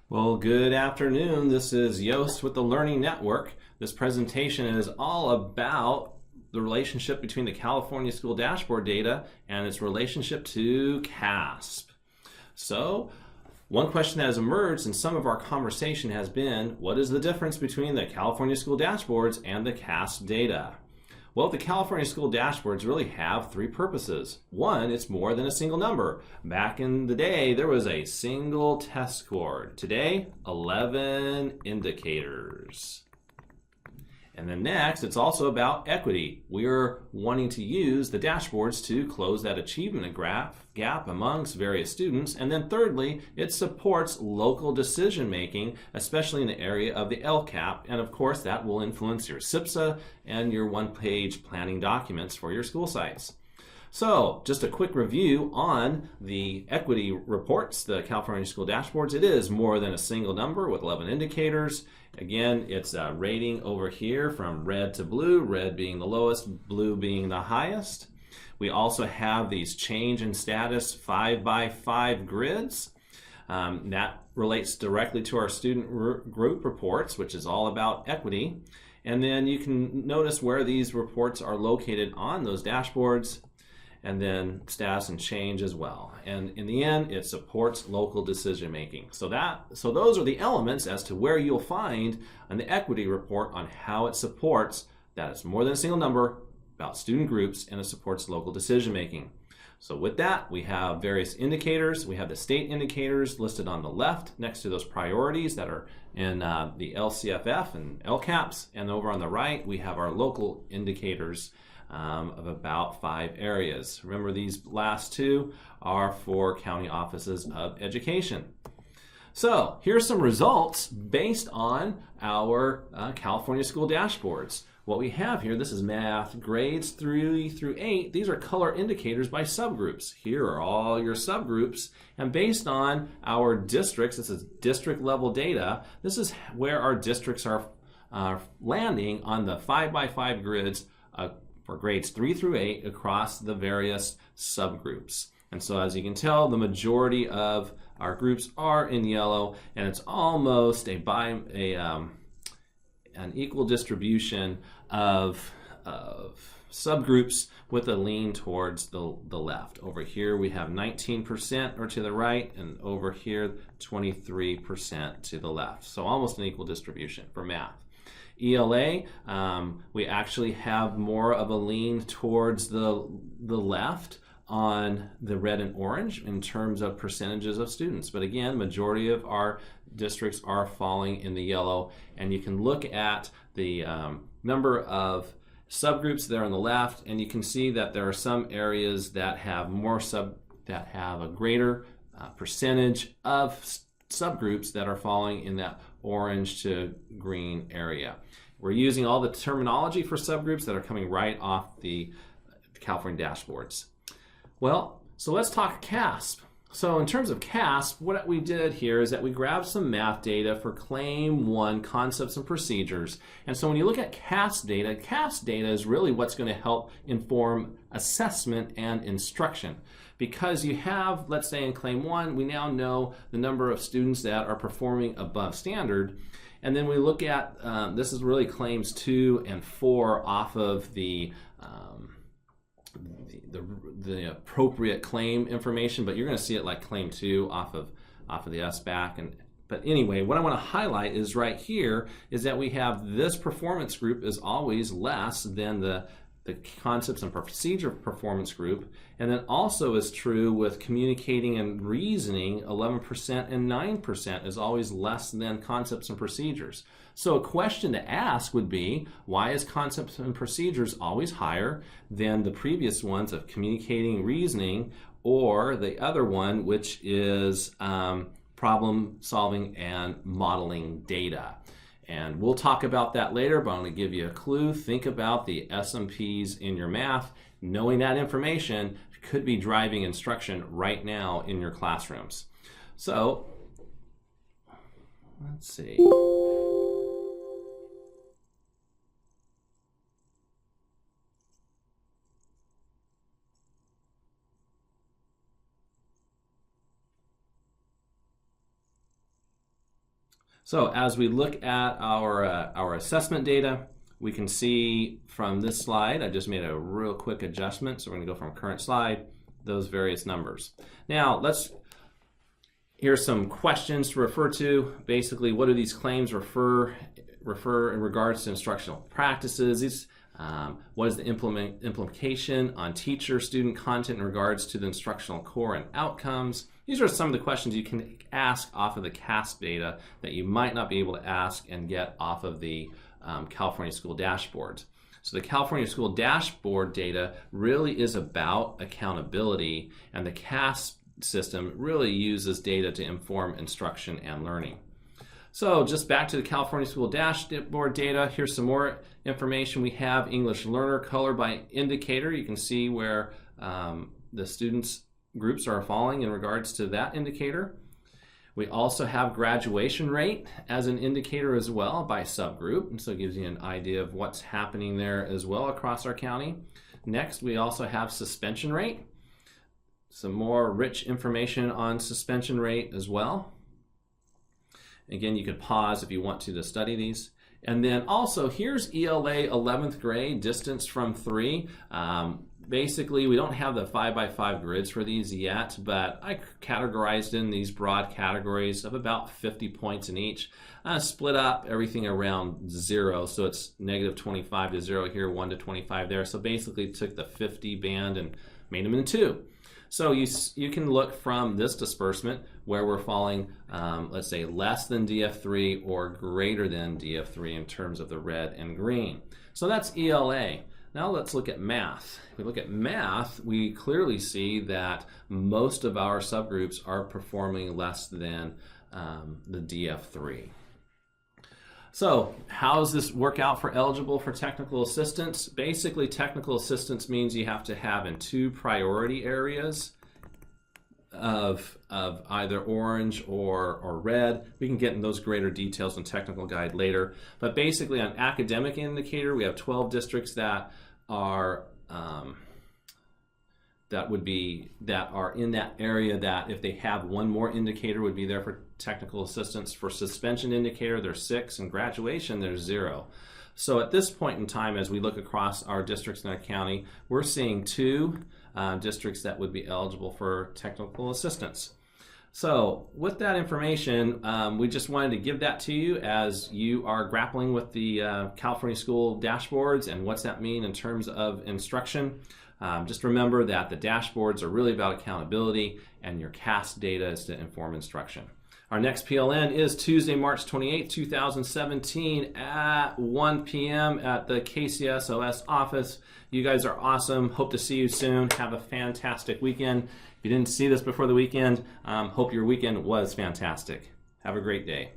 Well, good afternoon. This is Yost with the Learning Network. This presentation is all about the relationship between the California School Dashboard data and its relationship to CASP. So, one question that has emerged in some of our conversation has been, what is the difference between the California School Dashboards and the CASP data? Well, the California School Dashboards really have three purposes. One, it's more than a single number. Back in the day, there was a single test score. Today, 11 indicators. And then next, it's also about equity. We're wanting to use the dashboards to close that achievement gap amongst various students. And then thirdly, it supports local decision making, especially in the area of the LCAP. And of course, that will influence your SIPSA and your one-page planning documents for your school sites. So, just a quick review on the equity reports, the California School Dashboards. It is more than a single number with 11 indicators. Again, it's a rating over here from red to blue, red being the lowest, blue being the highest. We also have these change in status 5x5 grids. That relates directly to our student group reports, which is all about equity. And then you can notice where these reports are located on those dashboards, and then status and change as well. And in the end, it supports local decision making. So those are the elements as to where you'll find on the equity report on how it supports that it's more than a single number, about student groups, and it supports local decision making. So with that, we have various indicators. We have the state indicators listed on the left next to those priorities that are in the LCFF and LCAPs. And over on the right, we have our local indicators of about 5 areas. Remember, these last two are for county offices of education. So here's some results based on our California School Dashboards. What we have here, this is math grades 3 through 8. These are color indicators by subgroups. Here are all your subgroups, and based on our districts, this is district level data, this is where our districts are landing on the 5x5 grids for grades 3 through 8 across the various subgroups. And so as you can tell, the majority of our groups are in yellow, and it's almost an equal distribution of subgroups with a lean towards the left. Over here we have 19% or to the right, and over here 23% to the left. So almost an equal distribution for math. ELA, we actually have more of a lean towards the left on the red and orange in terms of percentages of students. But again, majority of our districts are falling in the yellow, and you can look at the number of subgroups there on the left, and you can see that there are some areas that have a greater percentage of subgroups that are falling in that orange to green area. We're using all the terminology for subgroups that are coming right off the California dashboards. Well, so let's talk CASP. So in terms of CASP, what we did here is that we grabbed some math data for Claim 1 concepts and procedures. And so when you look at CASP data is really what's going to help inform assessment and instruction. Because you have, let's say in Claim 1, we now know the number of students that are performing above standard. And then we look at, this is really Claims 2 and 4 off of the appropriate claim information, but you're going to see it like Claim 2 off of the SBAC. But anyway, what I want to highlight is right here is that we have this performance group is always less than the concepts and procedure performance group, and then also is true with communicating and reasoning. 11% and 9% is always less than concepts and procedures. So a question to ask would be, why is concepts and procedures always higher than the previous ones of communicating, reasoning, or the other one, which is problem solving and modeling data? And we'll talk about that later, but I'm going to give you a clue. Think about the SMPs in your math. Knowing that information could be driving instruction right now in your classrooms. So, let's see. So as we look at our assessment data, we can see from this slide, I just made a real quick adjustment. So we're going to go from current slide, those various numbers. Now here's some questions to refer to. Basically, what do these claims refer in regards to instructional practices? What is the implication on teacher-student content in regards to the instructional core and outcomes? These are some of the questions you can ask off of the CASP data that you might not be able to ask and get off of the California School Dashboard. So the California School Dashboard data really is about accountability, and the CASP system really uses data to inform instruction and learning. So just back to the California School Dashboard data, here's some more information. We have English learner color by indicator. You can see where the students' groups are falling in regards to that indicator. We also have graduation rate as an indicator as well by subgroup, and so it gives you an idea of what's happening there as well across our county. Next, we also have suspension rate. Some more rich information on suspension rate as well. Again, you could pause if you want to study these. And then also, here's ELA 11th grade, distance from 3. Basically, we don't have the 5x5 grids for these yet, but I categorized in these broad categories of about 50 points in each. Split up everything around 0, so it's negative 25 to 0 here, 1 to 25 there. So basically took the 50 band and made them in 2. So you can look from this disbursement where we're falling, let's say, less than DF3 or greater than DF3 in terms of the red and green. So that's ELA. Now let's look at math. If we look at math, we clearly see that most of our subgroups are performing less than the DF3. So how does this work out for eligible for technical assistance? Basically, technical assistance means you have to have in 2 priority areas of either orange or red. We can get in those greater details in technical guide later. But basically, on academic indicator, we have 12 districts that are in that area that if they have one more indicator would be there for technical assistance. For suspension indicator, there's 6, and graduation, there's 0. So at this point in time, as we look across our districts in our county, we're seeing 2 districts that would be eligible for technical assistance. So with that information, we just wanted to give that to you as you are grappling with the California School Dashboards and what's that mean in terms of instruction. Just remember that the dashboards are really about accountability, and your CASP data is to inform instruction. Our next PLN is Tuesday, March 28, 2017 at 1 p.m. at the KCSOS office. You guys are awesome. Hope to see you soon. Have a fantastic weekend. If you didn't see this before the weekend, hope your weekend was fantastic. Have a great day.